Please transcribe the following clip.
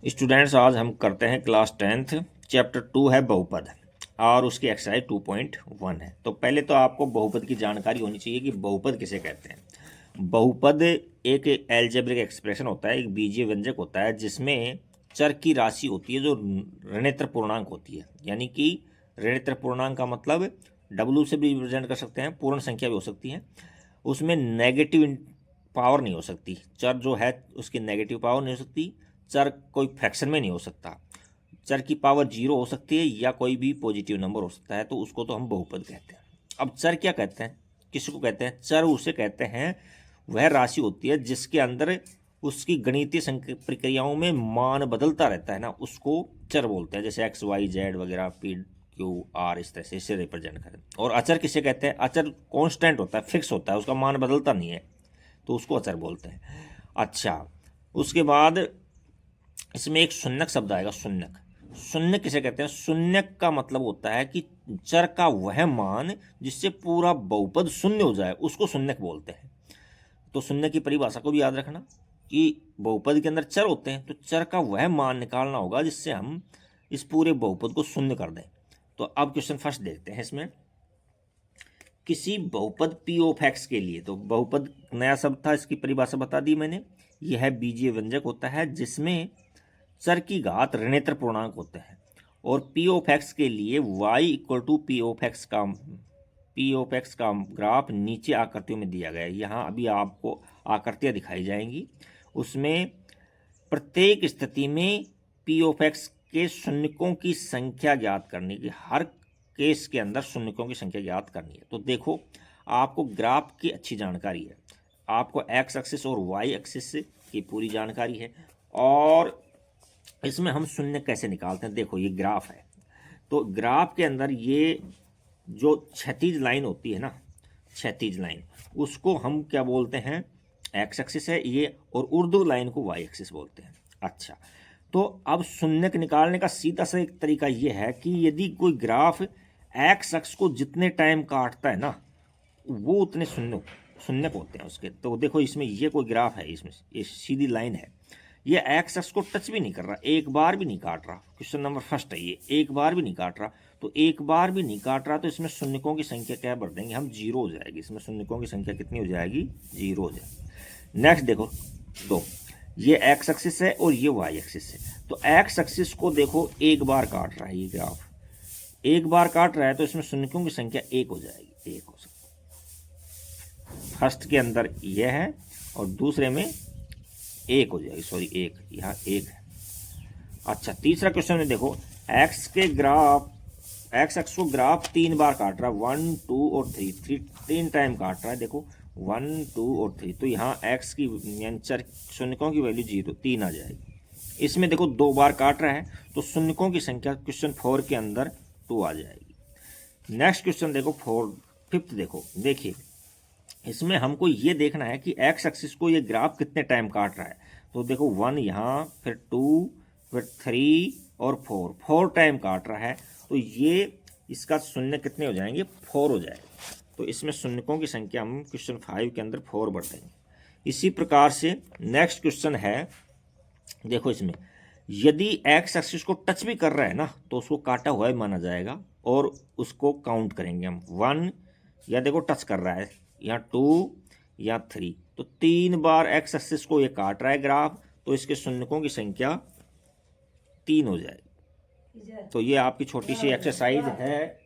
Students, आज हम करते हैं क्लास 10th चैप्टर 2 है बहुपद और उसकी एक्सरसाइज 2.1 है। तो पहले तो आपको बहुपद की जानकारी होनी चाहिए कि बहुपद किसे कहते हैं। बहुपद एक एल्जेब्रिक एक्सप्रेशन होता है, एक बीजीय व्यंजक होता है जिसमें चर की राशि होती है जो ऋणेतर पूर्णांक होती है। यानी कि ऋणेतर पूर्णांक का मतलब W से भी रिप्रेजेंट कर सकते हैं, पूर्ण संख्या भी हो सकती है। उसमें नेगेटिव पावर नहीं हो सकती, चर जो है उसकी नेगेटिव पावर नहीं हो सकती, चर कोई फ्रैक्शन में नहीं हो सकता, चर की पावर 0 हो सकती है या कोई भी पॉजिटिव नंबर हो सकता है, तो उसको तो हम बहुपद कहते हैं। अब चर क्या कहते हैं, किसको कहते हैं? चर उसे कहते हैं वह राशि होती है जिसके अंदर उसकी गणितीय प्रक्रियाओं में मान बदलता रहता है ना, उसको चर बोलते हैं। जैसे एक्स वाई जेड वगैरह पी क्यू आर, इस तरह से इसे रिप्रेजेंट करें। और अचर किसे कहते हैं? अचर कांस्टेंट होता है, फिक्स होता है, उसका मान बदलता नहीं है, तो उसको अचर बोलते हैं। अच्छा, उसके बाद इसमें एक शून्यक शब्द आएगा। शून्यक, शून्य किसे कहते हैं? शून्यक का मतलब होता है कि चर का वह मान जिससे पूरा बहुपद शून्य हो जाए, उसको शून्यक बोलते हैं। तो शून्य की परिभाषा को भी याद रखना कि बहुपद के अंदर चर होते हैं, तो चर का वह मान निकालना होगा जिससे हम इस पूरे बहुपद को शून्य कर दें। तो अब क्वेश्चन फर्स्ट देखते हैं। इसमें किसी बहुपद पी ऑफ एक्स के लिए, तो बहुपद नया शब्द था, इसकी परिभाषा बता दी मैंने। यह बीजीय व्यंजक होता है जिसमें चर की घात ऋणेतर पूर्णांक होते हैं। और पी ऑफ एक्स के लिए y equal to P of X का ग्राफ नीचे आकृतियों में दिया गया है। यहाँ अभी आपको आकृतियाँ दिखाई जाएंगी, उसमें प्रत्येक स्थिति में पी ऑफ एक्स के शून्यकों की संख्या ज्ञात करने की, हर केस के अंदर शून्यकों की संख्या ज्ञात करनी है। तो देखो, आपको ग्राफ की अच्छी जानकारी है, आपको एक्स एक्सिस और वाई एक्सिस की पूरी जानकारी है, और इसमें हम शून्य कैसे निकालते हैं। देखो, ये ग्राफ है, तो ग्राफ के अंदर ये जो क्षैतिज लाइन होती है ना, क्षैतिज लाइन, उसको हम क्या बोलते हैं? एक्स एक्सिस है ये, और ऊर्ध्व लाइन को वाई एक्सिस बोलते हैं। अच्छा, तो अब शून्यक निकालने का सीधा सा एक तरीका ये है कि यदि कोई ग्राफ एक्स अक्ष को जितने टाइम काटता है ना, वो उतने शून्यक होते हैं उसके। तो देखो, इसमें ये कोई ग्राफ है, इसमें ये सीधी लाइन है, ये एक्स अक्ष को टच भी नहीं कर रहा, एक बार भी नहीं काट रहा। क्वेश्चन नंबर फर्स्ट है ये, एक बार भी नहीं काट रहा। तो एक बार भी नहीं काट रहा, तो इसमें शून्यकों की संख्या क्या बढ़ देंगे हम? 0 हो जाएगी। इसमें शून्यकों की संख्या कितनी हो जाएगी? 0 हो जाएगी। नेक्स्ट देखो, तो ये एक्स एक्सिस है और ये वाई एक्सिस है। तो एक्स एक्सिस को देखो, एक बार काट रहा है ये ग्राफ, एक बार काट रहा है, तो इसमें शून्यकों की संख्या 1 हो जाएगी, 1 हो सकती। फर्स्ट के अंदर यह है और दूसरे में 1 हो जाएगी, सॉरी 1, यहाँ 1 है। अच्छा, तीसरा क्वेश्चन में देखो, एक्स एक्स को ग्राफ 3 बार काट रहा है, 1 2 और 3 टाइम काट रहा है। देखो 1 2 और 3, तो यहाँ एक्स की चर शून्यकों की वैल्यू 0, 3 आ जाएगी। इसमें देखो 2 बार काट रहा है, तो शून्यकों की संख्या क्वेश्चन 4 के अंदर 2 आ जाएगी। नेक्स्ट क्वेश्चन देखो, फिफ्थ देखो, देखिए इसमें हमको ये देखना है कि एक्स एक्सिस को ये ग्राफ कितने टाइम काट रहा है। तो देखो 1 यहाँ, फिर 2, फिर 3 और 4 टाइम काट रहा है, तो ये इसका शून्य कितने हो जाएंगे? 4 हो जाएगा। तो इसमें शून्यकों की संख्या हम क्वेश्चन 5 के अंदर 4 बढ़ देंगे। इसी प्रकार से नेक्स्ट क्वेश्चन है, देखो इसमें यदि एक्स एक्सिस को टच भी कर रहा है ना, तो उसको काटा हुआ ही माना जाएगा और उसको काउंट करेंगे हम। 1 या देखो टच कर रहा है, या 2 या 3, तो 3 बार एक्स एक्सिस को ये काट रहा है ग्राफ, तो इसके शून्यकों की संख्या 3 हो जाएगी। तो ये आपकी छोटी सी एक्सरसाइज है